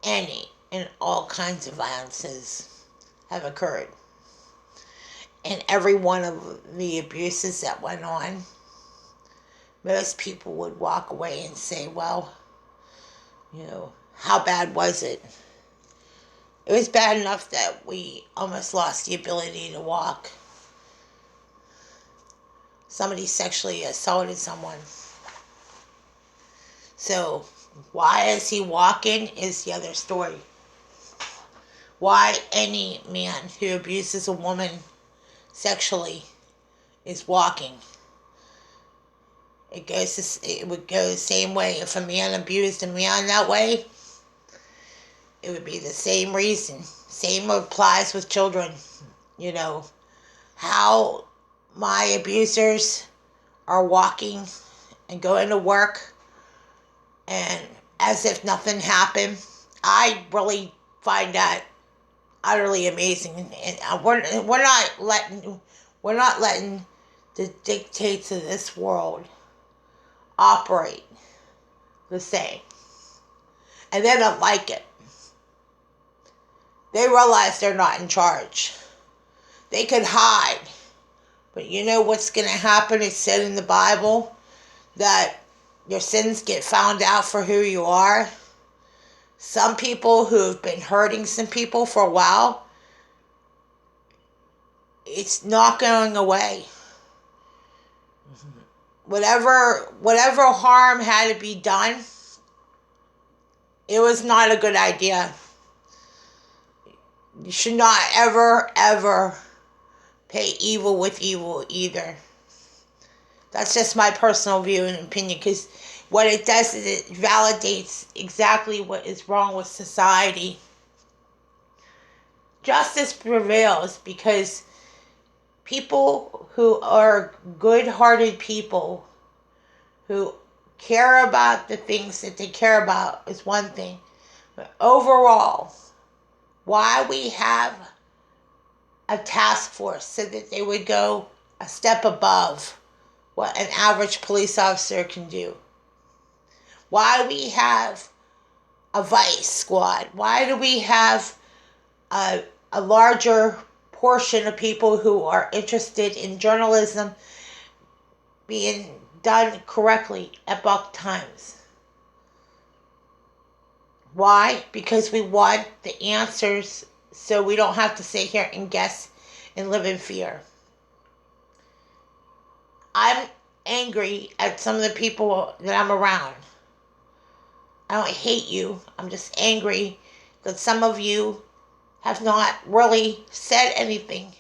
any and all kinds of violences have occurred. And every one of the abuses that went on, most people would walk away and say, well, how bad was it? It was bad enough that we almost lost the ability to walk. Somebody sexually assaulted someone. So, why is he walking is the other story. Why any man who abuses a woman sexually is walking. It would go the same way. If a man abused a man that way, it would be the same reason. Same applies with children. How my abusers are walking and going to work and as if nothing happened. I really find that utterly amazing. And we're not letting the dictates of this world operate the same. And they don't like it. They realize they're not in charge. They could hide. But you know what's going to happen? It's said in the Bible that your sins get found out for who you are. Some people who've been hurting some people for a while, it's not going away. Whatever harm had to be done, it was not a good idea. You should not ever pay evil with evil either. That's just my personal view and opinion, because what it does is it validates exactly what is wrong with society. Justice prevails because people who are good-hearted people who care about the things that they care about is one thing. But overall, why we have a task force so that they would go a step above what an average police officer can do. Why we have a vice squad. Why do we have a larger portion of people who are interested in journalism being done correctly at Buck Times? Why? Because we want the answers so we don't have to sit here and guess and live in fear. I'm angry at some of the people that I'm around. I don't hate you. I'm just angry that some of you have not really said anything.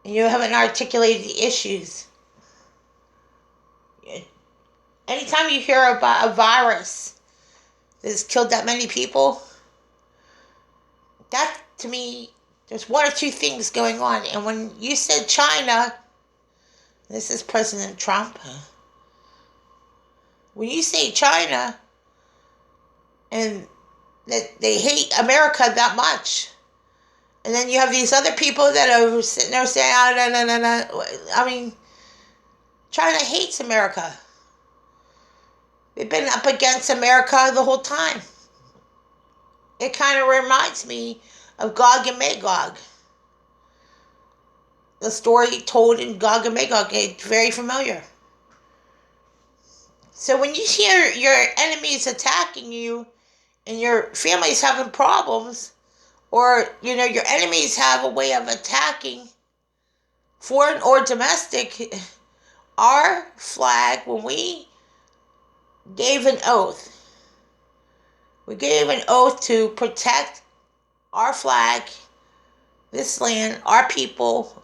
And you haven't articulated the issues. Anytime you hear about a virus that has killed that many people, that, to me, there's one or two things going on. And when you said China, this is President Trump. When you say China and that they hate America that much, and then you have these other people that are sitting there saying, oh, no. I mean, China hates America. They've been up against America the whole time. It kind of reminds me of Gog and Magog. The story told in Gog and Magog, it's very familiar. So when you hear your enemies attacking you and your family's having problems, or, your enemies have a way of attacking, foreign or domestic, our flag, when we gave an oath, to protect our flag, this land, our people,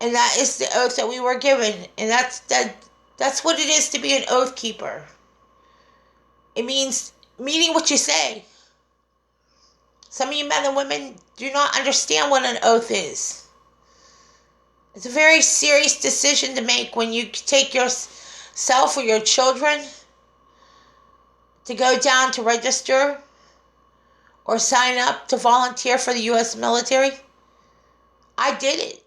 and that is the oath that we were given, and that's what it is to be an oath keeper. It means meaning what you say. Some of you men and women do not understand what an oath is. It's a very serious decision to make when you take yourself or your children to go down to register or sign up to volunteer for the U.S. military. I did it.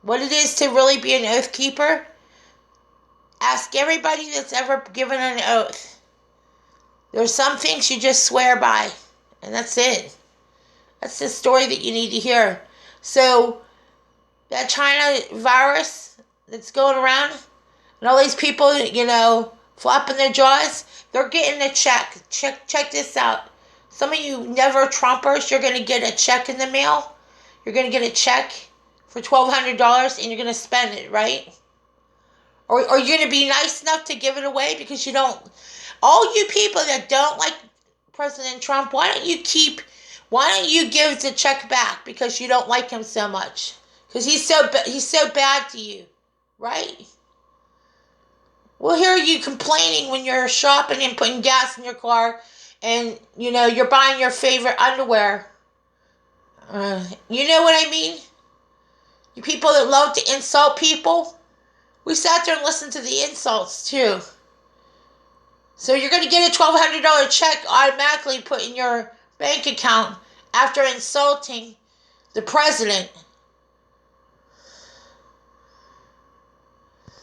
What it is to really be an oath keeper, ask everybody that's ever given an oath. There's some things you just swear by, and that's it. That's the story that you need to hear. So, that China virus that's going around, and all these people, flopping their jaws, they're getting a check. Check this out. Some of you never Trumpers, you're going to get a check in the mail. You're going to get a check for $1,200 and you're going to spend it, right? Or you're going to be nice enough to give it away because you don't. All you people that don't like President Trump, why don't you give the check back because you don't like him so much? Because he's so bad to you, right? We'll hear you complaining when you're shopping and putting gas in your car and, you're buying your favorite underwear. You know what I mean? You people that love to insult people, we sat there and listened to the insults too. So you're going to get a $1,200 check automatically put in your bank account after insulting the president.